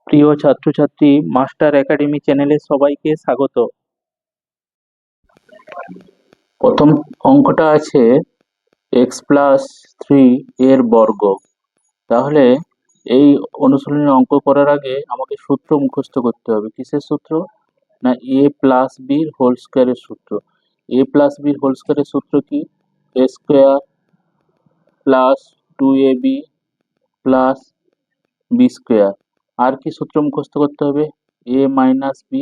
প্রিয় ছাত্রছাত্রী, master academy চ্যানেলে সবাইকে স্বাগত। প্রথম অঙ্কটা আছে x+3 এর বর্গ। তাহলে এই অনুশীলনী অঙ্ক করার আগে আমাকে সূত্র মুখস্থ করতে হবে। কিসের সূত্র? না a+b হোল স্কয়ারের সূত্র। a+b হোল স্কয়ারের সূত্র কি? a square plus 2ab plus b square. আর কি সূত্র মুখস্থ করতে হবে? a minus b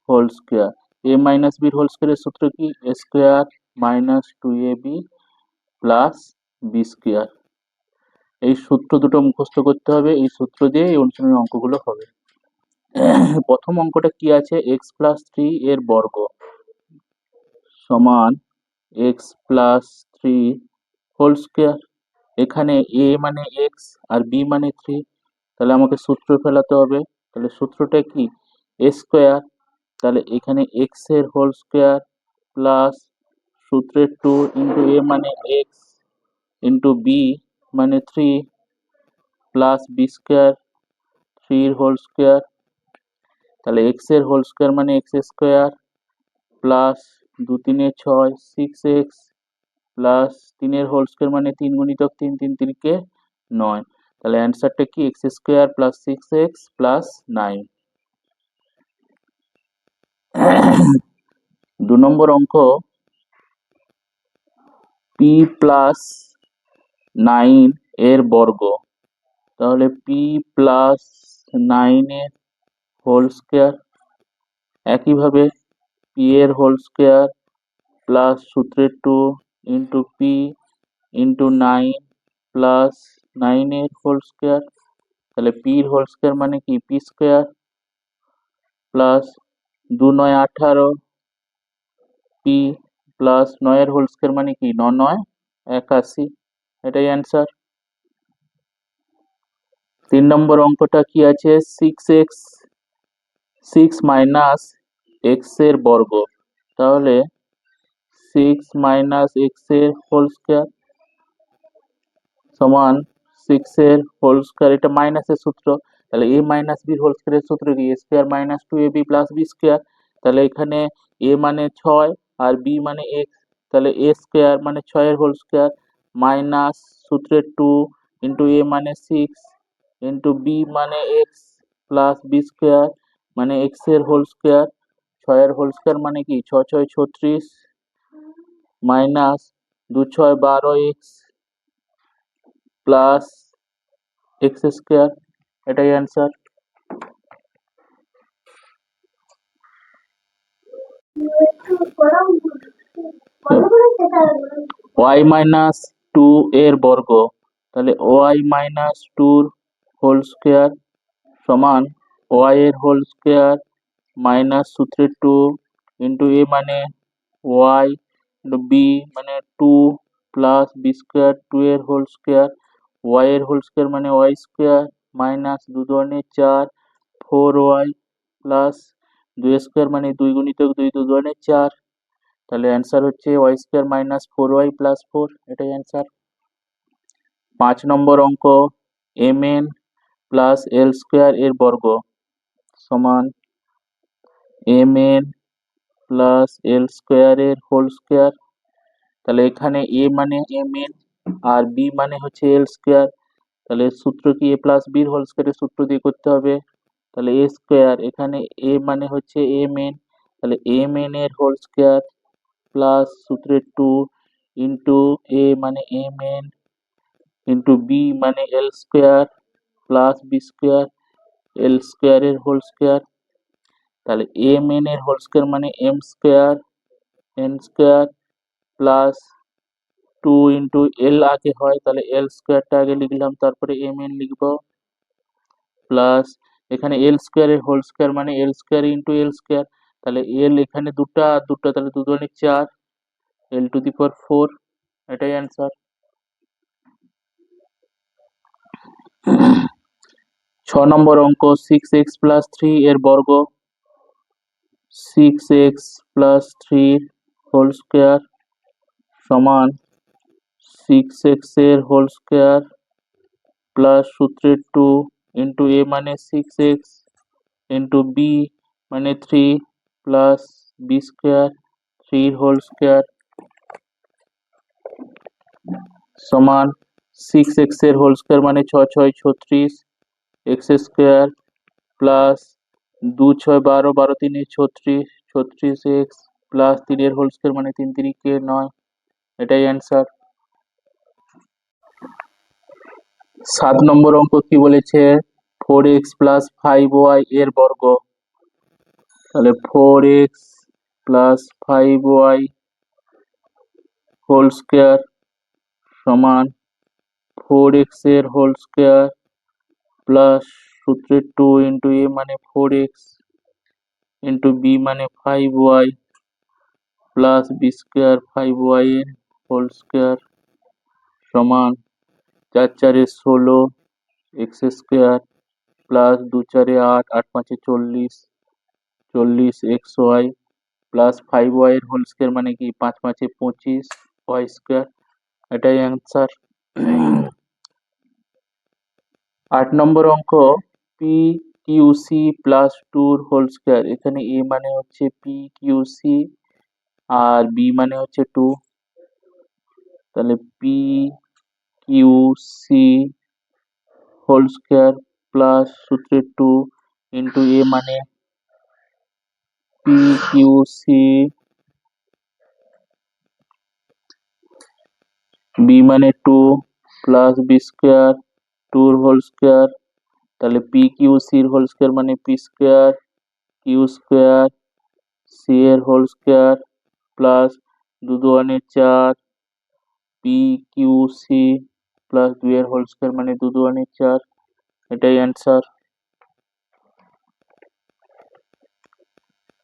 whole square. a minus b হোল স্কয়ারের সূত্র কি? a square minus 2ab plus b square. এই সূত্র দুটো মুখস্থ করতে হবে। এই সূত্র দিয়ে এই অনুশীলনের অঙ্কগুলো হবে। প্রথম অঙ্কটা কি আছে? x+3 এর বর্গ সমান x+3 হোল স্কয়ার। এখানে a মানে x আর b মানে 3, তাহলে আমাকে সূত্র ফেলাতে হবে। তাহলে সূত্রটা কি? a স্কয়ার, তাহলে এখানে x এর হোল স্কয়ার প্লাস সূত্রের 2 ইন্টু a মানে x ইন্টু b মানে 3 প্লাস b স্কয়ার 3 এর হোল স্কয়ার। তাহলে x এর হোল স্কয়ার মানে x square plus 2 3 6 6x plus 3 এর হোল স্কয়ার মানে 3 গুণিতক 3 3 3 9। তাহলে অ্যান্সারটা কি? x square plus 6x plus 9। 2 নম্বর অঙ্ক p+9 এর বর্গ। তাহলে p+9 এর হোল স্কয়ার, একইভাবে p এর হোল স্কয়ার প্লাস সূত্রের 2 ইন্টু p ইন্টু 9 প্লাস 9 এর হোল স্কয়ার। তাহলে p এর হোল স্কয়ার মানে কি? p square plus 2 9 18 p plus 9 এর হোল স্কয়ার মানে কি? 9 9 81। এটাই অ্যান্সার। 3 নম্বর অঙ্কটা কি আছে? 6 মাইনাস x এর বর্গ। তাহলে 6 মাইনাস x এর হোল স্কয়ার সমান 6 এর হোল স্কয়ার, এটা মাইনাসের সূত্র। তাহলে a মাইনাস b হোল স্কয়ারের সূত্র কি? a square minus 2ab plus b square. তাহলে এখানে a মানে 6 আর b মানে x, তাহলে a স্কয়ার মানে 6 এর হোল স্কয়ার মাইনাস সূত্রের 2 ইন্টু a মানে 6 ইন্টু b মানে x প্লাস b স্কয়ার মানে x এর হোল স্কয়ার। 6 এর হোল স্কয়ার মানে কি? 6 6 36 minus 2 6 12x plus x square. এটাই অ্যান্সার। ওয়াই মাইনাস 2 এর বর্গ। তাহলে ওয়াই মাইনাস 2 হোল স্কয়ার সমান ওয়াই এর হোল স্কয়ার মাইনাস সূত্রের 2 ইন্টু এ মানে ওয়াই ইন্টু বি মানে 2 প্লাস বি স্কয়ার 2 এর হোল স্কয়ার। ওয়াই এর হোল স্কয়ার মানে Y square minus 2 2 4 4y plus 2 square মানে 2 গুণিতক 2 2 2 4। তাহলে অ্যান্সার হচ্ছে Y square minus 4y plus 4। এটাই অ্যান্সার। 5 নম্বর অঙ্ক mn প্লাস এল স্কয়ার এর বর্গ সমান mn প্লাস এল স্কয়ার এর হোল স্কয়ার। তাহলে এখানে a মানে mn আর b মানে হচ্ছে এল স্কয়ার। তাহলে সূত্র কি? a প্লাস b হোল স্কয়ারের সূত্র দিয়ে করতে হবে। তাহলে a স্কয়ার, এখানে a মানে হচ্ছে mn, তাহলে mn এর হোল স্কয়ার প্লাস সূত্রের 2 ইন্টু a মানে mn ইন্টু b মানে L square plus B square L square এর হোল স্কয়ার। তাহলে mn এর হোল স্কয়ার মানে m square n square plus 2 into L আগে হয়, তাহলে এল স্কয়ারটা আগে লিখলাম, তারপরে mn লিখবো প্লাস এখানে এল স্কয়ার এর হোল স্কয়ার মানে L square into L square. তাহলে এল এখানে দুটো আর দুটো, তাহলে 2 2 4 এল টু দি পাওয়ার 4। এটাই অ্যান্সার। 6 নম্বর অঙ্ক 6x প্লাস 3 এর বর্গ। 6x প্লাস 3 হোল স্কয়ার সমান 6x এর হোল স্কয়ার প্লাস সূত্রের 2 ইন্টু এ মানে 6x ইন্টু বি মানে 3 plus B square 3 whole square সমান 6x এর হোল স্কোয়ার মানে 6 6 36 x square plus 2 6 12 12 3 36 36x plus 3 এর হোল স্কোয়ার মানে 3 3 কে 9। এটাই অ্যান্সার। 7 নম্বর অঙ্ক কি বলেছে 4x প্লাস 5y এর বর্গ। তাহলে 4x plus 5y whole square সমান 4x এর হোল স্কোয়ার প্লাস সূত্রের 2 ইন্টু এ মানে 4x ইন্টু বি মানে 5y plus B square 5y এর হোল স্কোয়ার সমান 4 4 16 X square plus 2 4 8 8 5 40 40 X Y plus 5y এর হোল স্কোয়ার মানে কি 5 5 25 ওয়াই স্কোয়ার। এটাই অ্যান্সার। 8 নম্বর অঙ্ক P Q C plus 2 whole square. এখানে এ মানে হচ্ছে পি কিউ সি আর বি মানে হচ্ছে 2। তাহলে P Q C whole square plus সূত্রের 2 ইন্টু এ মানে পি কিউ সি বি মানে 2 plus B square 2 whole square. তাহলে পি কিউ সির হোল স্কোয়ার মানে P square Q square C এর whole square plus 2 2 4 P Q C plus 2 এর whole square মানে 2 2 4। এটাই অ্যান্সার।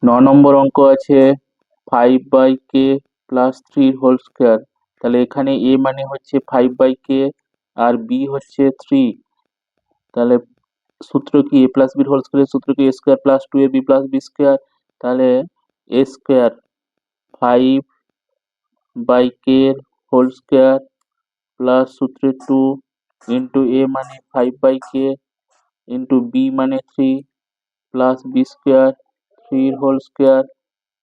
9 নম্বর অঙ্ক আছে 5/k প্লাস 3 হোল স্কোয়ার। তাহলে এখানে এ মানে হচ্ছে 5/k আর বি হচ্ছে 3। তাহলে সূত্র কি এ প্লাস বির হোল স্কোয়ারের সূত্র কি A square plus 2ab plus B square. তাহলে এ স্কোয়ার 5/k এর হোল স্কোয়ার প্লাস সূত্রে 2 ইন্টু এ মানে 5/k ইন্টু বি মানে 3 plus B square 3 whole square.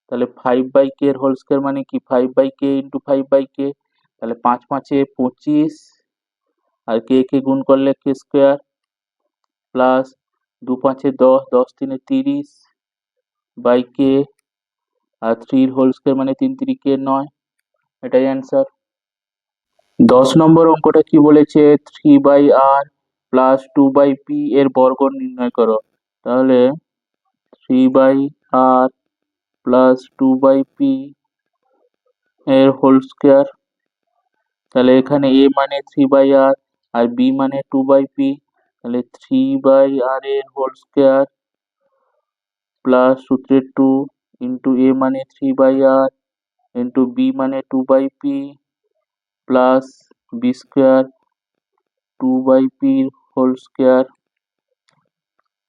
তাহলে 5/k এর হোল স্কোয়ার মানে কি 5/k ইন্টু 5/k। তাহলে 5 5 25 আর কে কে গুণ করলে K square plus 2 5 10 10 3 30 by K আর 3 হোল স্কোয়ার মানে 3 3 কে 9। এটাই অ্যান্সার। 10 নম্বর অঙ্কটা কি বলেছে 3/r প্লাস 2/p এর বর্গ নির্ণয় করো। তাহলে 3/r প্লাস 2/p এর হোল স্কোয়ার। তাহলে এখানে এ মানে 3/r আর বি মানে 2/p। তাহলে 3/r এর হোল স্কোয়ার প্লাস সূত্রের 2 ইন্টু এ মানে 3/r ইন্টু বি মানে 2/p plus B square 2/p whole square.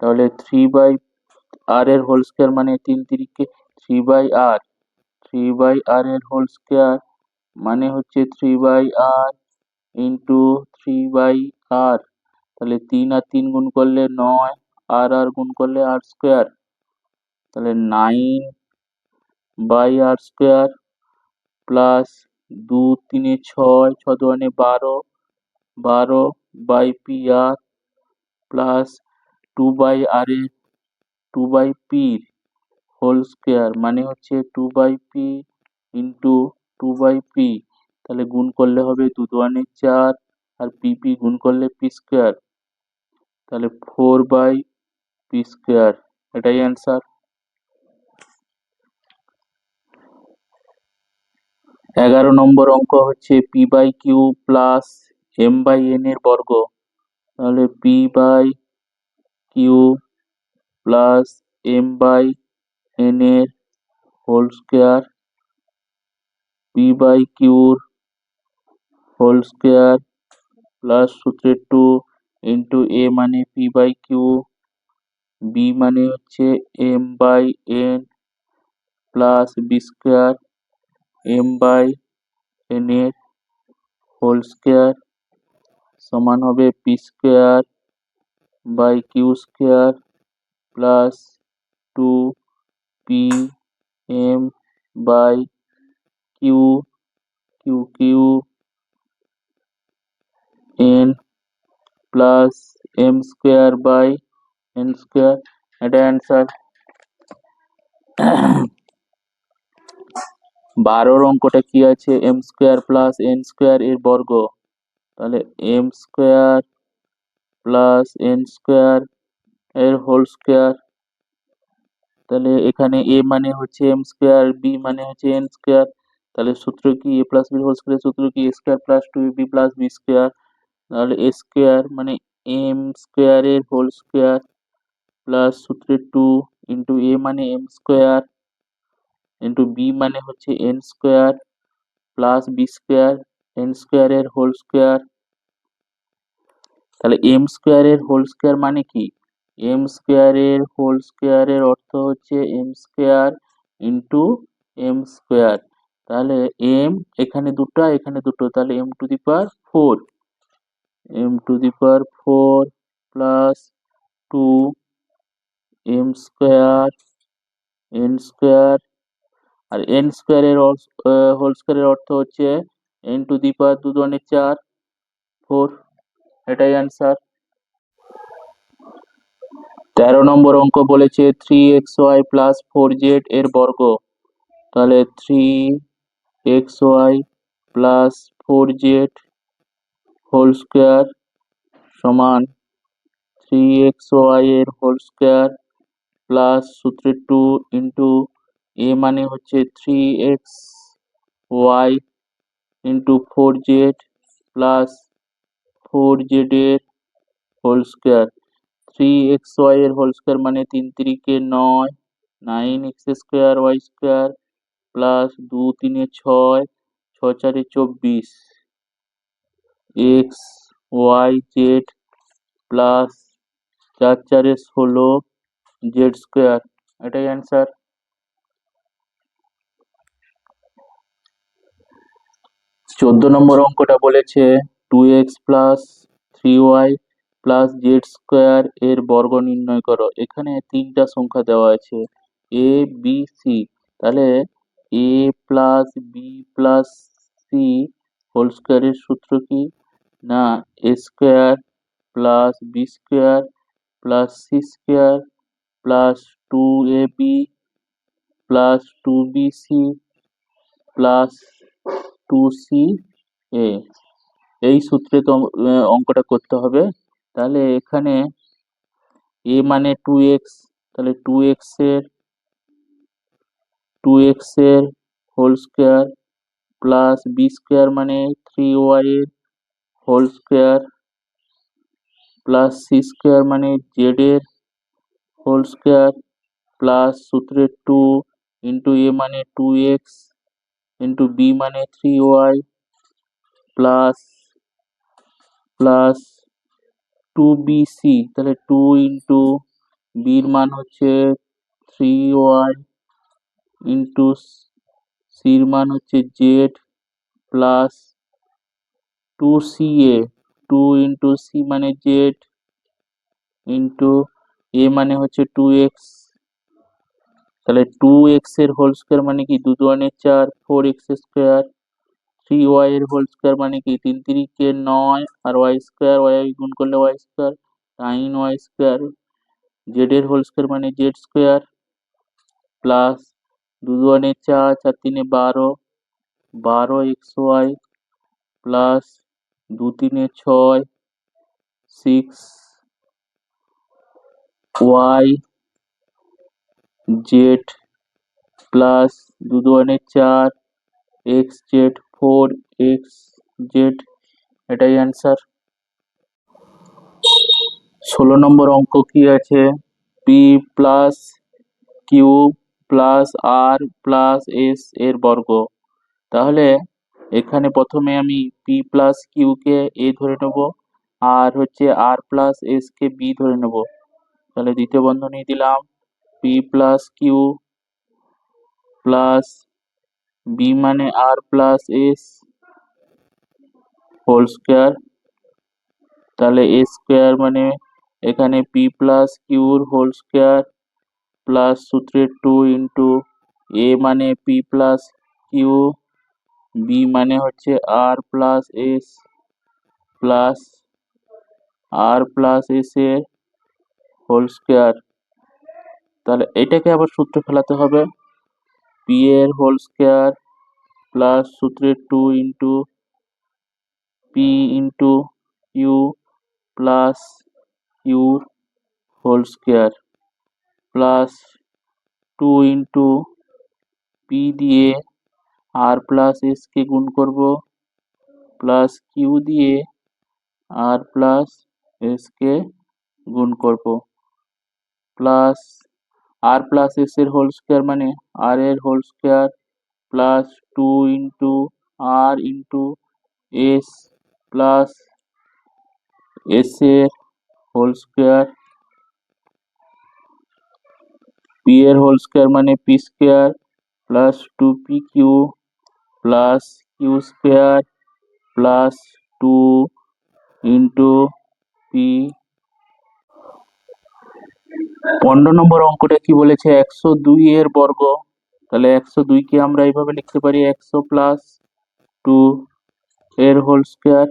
তাহলে 3/r এর হোল স্কোয়ার মানে 3 3 কে 3/r 3/r এর হোল স্কোয়ার মানে হচ্ছে 3/r ইন্টু 3/r। তাহলে 3 আর 3 গুণ করলে 9 আর আর গুণ করলে আর স্কোয়ার। তাহলে 9/r square plus 2 3 6 6 2 12 12/pr plus 2/r এর 2/p হোল স্কোয়ার মানে হচ্ছে 2/p ইন্টু 2/p। তাহলে গুণ করলে হবে 2 2 4 আর পি গুণ করলে পি স্কোয়ার। তাহলে 4/p স্কোয়ার। এটাই অ্যান্সার। 11 নম্বর অঙ্ক হচ্ছে p/q প্লাস m/n এর বর্গ। তাহলে p/q প্লাস m/n এর whole square p/q whole square plus সূত্রের 2 ইন্টু এ মানে p/q বি মানে হচ্ছে m/n plus B square m/n এর হোল স্কোয়ার সমান হবে P square by Q square plus two P M by Q Q Q N plus M square by N square. এটা answer. 12 অঙ্কটা কি আছে, M square plus N square এর বর্গ। তাহলে M square plus N square এর whole square. তাহলে এখানে এ মানে হচ্ছে এম স্কোয়ার, বি মানে হচ্ছে এন স্কোয়ার। তাহলে সূত্র কি, A plus B whole square সূত্র কি, A square plus two B plus B square. তাহলে এ স্কোয়ার মানে এম স্কোয়ার এর হোল স্কোয়ার প্লাস সূত্রে টু ইন্টু এ মানে এম স্কোয়ার ইন্টু বি মানে হচ্ছে N square plus B square N square এর হোল স্কোয়ার। তাহলে M square এর হোল স্কোয়ার মানে কি, এম স্কোয়ার এর হোল স্কোয়ার এর অর্থ হচ্ছে M square into M square. তাহলে এম এখানে দুটো এখানে দুটো, তাহলে M to the power four, M to the power four plus two M square N square. আর এন স্কোয়ার এর হোল স্কোয়ার এর অর্থ হচ্ছে এন টু দি পাওয়ার দু দুগুণে চার, ফোর। এটাই অ্যান্সার। 13 নম্বর অঙ্ক বলেছে 3xy প্লাস 4z এর বর্গ। তাহলে 3xy plus 4z whole square সমান 3xy এর হোল স্কোয়ার প্লাস সূত্রে টু ইন্টু এ মানে হচ্ছে 3xy into 4z plus 4z এর হোল স্কোয়ার। 3xy এর হোল স্কোয়ার মানে 3 3 9, 9x square Y square plus 2 3 6, 6 4 24, X Y Z plus 4 4 16 Z square. এটাই answer. 14 number অঙ্কটা বলেছে 2x plus 3y plus Z square এর বর্গ নির্ণয় করো। এখানে তিনটা সংখ্যা দেওয়া আছে এ বি সি। তাহলে A plus B plus C whole স্কোয়ারের সূত্র কি, না A square plus B square plus C square plus two A B plus two B C plus two C A. এই সূত্রে তো অঙ্কটা করতে হবে। তাহলে এখানে এ মানে টু এক্স, তাহলে টু এক্স এর whole square plus B square মানে 3y এর whole square plus C square মানে জেড এর হোল স্কোয়ার প্লাস সূত্রে টু ইন্টু এ মানে 2x ইন্টু বি মানে 3y plus plus two B C. তাহলে টু ইন্টু বির মান হচ্ছে 3y ইন্টু সির মান হচ্ছে Z plus two C A, two into C মানে জেড ইন্টু এ মানে হচ্ছে টু এক্স। তাহলে টু এক্স এর হোল স্কোয়ার মানে কি দু দুগুণে চার, 4x স্কোয়ার। 3y এর হোল স্কোয়ার মানে কি 3 3 9, আর ওয়াই স্কোয়ার ওয়াই গুণ করলে Y square 9y square. Z এর হোল স্কোয়ার মানে জেড স্কোয়ার প্লাস দু দুগুণে চার, চার তিনে 12, 12xy প্লাস দু তিনে 6, 6y জেড প্লাস দু দুগুণে চার, এক্স জেড 4x জেড। এটাই অ্যান্সার। 16 নম্বর অঙ্ক কি আছে, P plus Q plus R plus S এর বর্গ। তাহলে এখানে প্রথমে আমি পি প্লাস কিউ কে এ ধরে নেব আর হচ্ছে আর প্লাস এস কে বি ধরে নেব। তাহলে দ্বিতীয় বন্ধনী দিলাম P plus Q plus B মানে R plus S whole square. তাহলে এ স্কোয়ার মানে এখানে পি প্লাস কিউর হোল স্কোয়ার প্লাস সূত্রের 2 ইন্টু এ মানে পি প্লাস কিউ, বি মানে হচ্ছে R plus S plus R plus S এর হোল স্কোয়ার। তাহলে এটাকে আবার সূত্রে ফেলাতে হবে, পি এর হোল স্কোয়ার প্লাস সূত্রের 2 into P into Q plus Q whole square plus 2 into P দিয়ে আর প্লাস এস কে গুণ করব প্লাস কিউ দিয়ে আর প্লাস এস কে গুণ করব প্লাস আর প্লাস এস এর হোল স্কোয়ার মানে আর এর whole square plus 2 into R into S plus S এর হোল স্কোয়ার, পি এর হোল স্কোয়ার মানে পি স্কোয়ার প্লাস 2পি Q plus Q square plus 2 into P. 15 number অঙ্কটা কি বলেছে, 102 এর বর্গ। তাহলে 102 কে আমরা এইভাবে লিখতে পারি 100 প্লাস 2 এর হোল স্কোয়ার,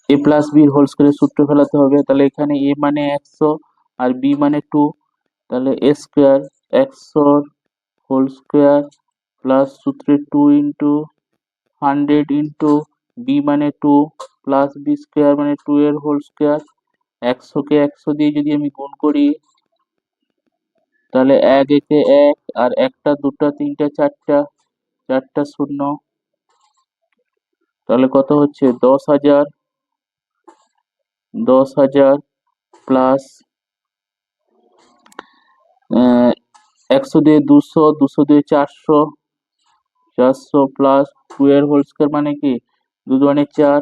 এ প্লাস বির হোল স্কোয়ারের সূত্র ফেলাতে হবে। তাহলে এখানে এ মানে 100 আর বি মানে 2, তাহলে A square 100 whole square plus সূত্রে 2 ইন্টু 100 ইন্টু বি মানে 2 প্লাস বি স্কোয়ার মানে 2 এর হোল স্কোয়ার। 100 কে 100 দিয়ে যদি আমি গুণ করি তাহলে 1 একে 1 আর একটা দুটা তিনটা চারটা, চারটা শূন্য, তাহলে কত হচ্ছে 10,000, 10,000 প্লাস 100 দিয়ে 200, 200 দিয়ে 400, 400 প্লাস 2 এর হোল স্কোয়ার মানে কি 2 দুগুণে 4,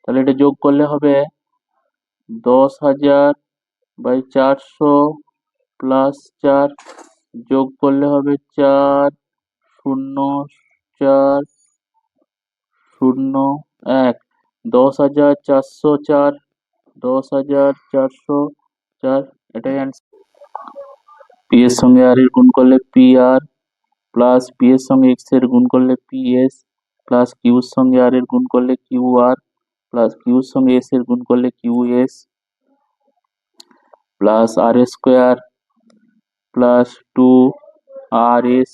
তাহলে এটা যোগ করলে হবে 10,000 বাই 400 প্লাস 4, যোগ করলে হবে 4 শূন্য 4 0 1, 10,404, 10,404, এটাই অ্যান্সার। পি এর সঙ্গে আর এর গুণ করলে পি আর প্লাস পি এর সঙ্গে এক্স এর গুণ করলে পি এস প্লাস কিউর সঙ্গে আর এর গুণ করলে কিউ আর প্লাস কিউর সঙ্গে এস এর গুণ করলে Q S plus R square plus 2 R S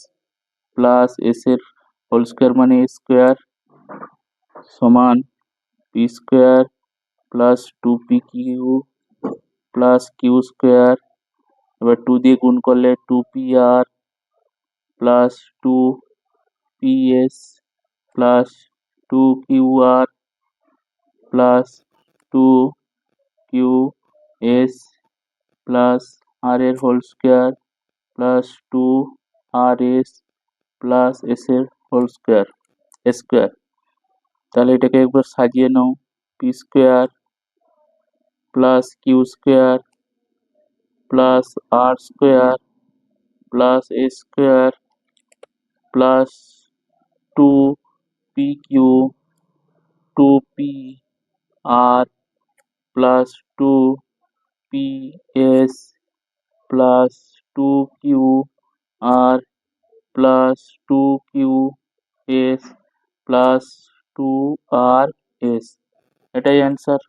plus S এর হোল স্কোয়ার মানে এস স্কোয়ার সমান পি স্কোয়ার প্লাস 2পি কিউ প্লাস কিউ স্কোয়ার, এবার 2 দিয়ে গুণ করলে 2পি আর প্লাস 2পি এস প্লাস 2কিউ আর প্লাস 2কিউ এস প্লাস আর এর হোল স্কোয়ার প্লাস 2আর এস প্লাস এস এর হোল স্কোয়ার স্কোয়ার। তাহলে এটাকে একবার সাজিয়ে নাও, P square plus Q square plus R square plus এ স্কোয়ার প্লাস 2পি কিউ 2পি আর প্লাস 2পি এস প্লাস 2কিউ আর প্লাস 2কিউ এস প্লাস 2আর এস, এটাই অ্যান্সার।